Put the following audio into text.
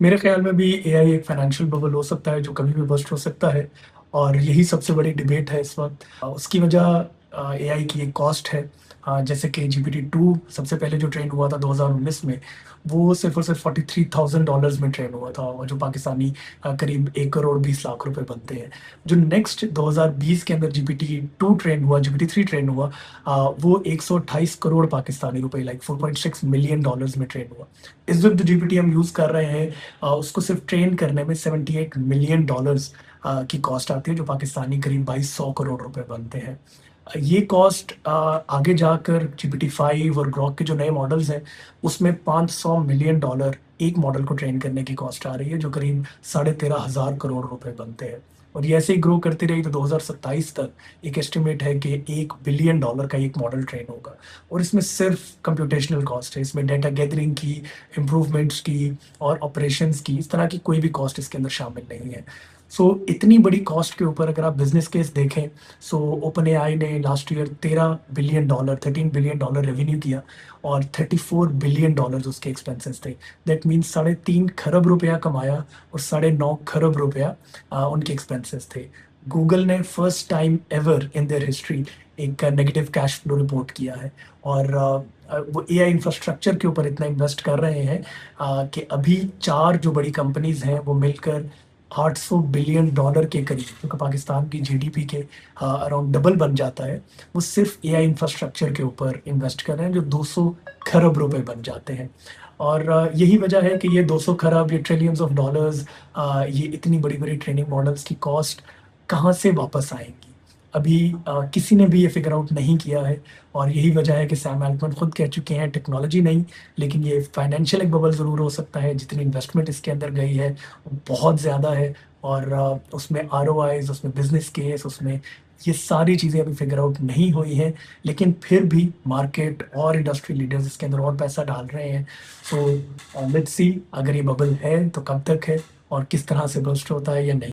मेरे ख़्याल में भी एआई एक फाइनेंशियल बबल हो सकता है जो कभी भी बर्स्ट हो सकता है और यही सबसे बड़ी डिबेट है इस वक़्त। उसकी वजह एआई की एक कॉस्ट है। जैसे कि जीपीटी-2 सबसे पहले जो ट्रेन हुआ था 2019 में, वो सिर्फ़ और सिर्फ़ $43,000 में ट्रेन हुआ था और जो पाकिस्तानी करीब 1 करोड़ 20 लाख रुपए बनते हैं। जो नेक्स्ट 2020 के अंदर जीपीटी-2 ट्रेन हुआ, जीपीटी-3 ट्रेन हुआ, वो 128 करोड़ पाकिस्तानी रुपए लाइक $4.6 मिलियन डॉलर्स में ट्रेन हुआ। इस वक़्त जो जीपीटी हम यूज़ कर रहे हैं उसको सिर्फ ट्रेन करने में $78 मिलियन की कॉस्ट आती है, जो पाकिस्तानी करीब 2200 करोड़ रुपए बनते हैं। ये कॉस्ट आगे जाकर जीपीटी-5 और ग्रॉक के जो नए मॉडल्स हैं, उसमें $500 मिलियन एक मॉडल को ट्रेन करने की कॉस्ट आ रही है, जो करीब 13,500 करोड़ रुपए बनते हैं। और ये ऐसे ही ग्रो करती रही तो 2027 तक एक एस्टिमेट है कि $1 बिलियन का एक मॉडल ट्रेन होगा। और इसमें सिर्फ कंप्यूटेशनल कॉस्ट है, इसमें डेटा गैदरिंग की, इम्प्रूवमेंट्स की और ऑपरेशंस की, इस तरह की कोई भी कॉस्ट इसके अंदर शामिल नहीं है। सो इतनी बड़ी कॉस्ट के ऊपर अगर आप बिज़नेस केस देखें, सो ओपन एआई ने लास्ट ईयर $13 बिलियन रेवेन्यू किया और $34 बिलियन उसके एक्सपेंसेस थे। दैट मीन्स 3.5 खरब रुपया कमाया और 9.5 खरब रुपया उनके एक्सपेंसेस थे। गूगल ने first time ever in their history एक नेगेटिव कैश फ्लो रिपोर्ट किया है और वो एआई इंफ्रास्ट्रक्चर के ऊपर इतना इन्वेस्ट कर रहे हैं कि अभी 4 जो बड़ी कंपनीज़ हैं वो मिलकर $800 बिलियन के करीब, जो कि पाकिस्तान की जीडीपी के अराउंड डबल बन जाता है, वो सिर्फ एआई इंफ्रास्ट्रक्चर के ऊपर इन्वेस्ट कर रहे हैं, जो 200 खरब रुपए बन जाते हैं। और यही वजह है कि ये 200 खरब, ये ट्रिलियंस ऑफ डॉलर्स, ये इतनी बड़ी-बड़ी ट्रेनिंग मॉडल्स की कॉस्ट कहाँ से वापस आएँगी? अभी किसी ने भी ये फिगर आउट नहीं किया है और यही वजह है कि सैम अल्टमैन खुद कह चुके हैं, टेक्नोलॉजी नहीं, लेकिन ये फाइनेंशियल एक बबल ज़रूर हो सकता है। जितनी इन्वेस्टमेंट इसके अंदर गई है, वो बहुत ज़्यादा है और उसमें आरओआईज़, उसमें बिज़नेस केस, उसमें ये सारी चीज़ें अभी फिगर आउट नहीं हुई हैं, लेकिन फिर भी मार्केट और इंडस्ट्री लीडर्स इसके अंदर और पैसा डाल रहे हैं। सो लेट्स सी, अगर ये बबल है तो कब तक है और किस तरह से बर्स्ट होता है या नहीं।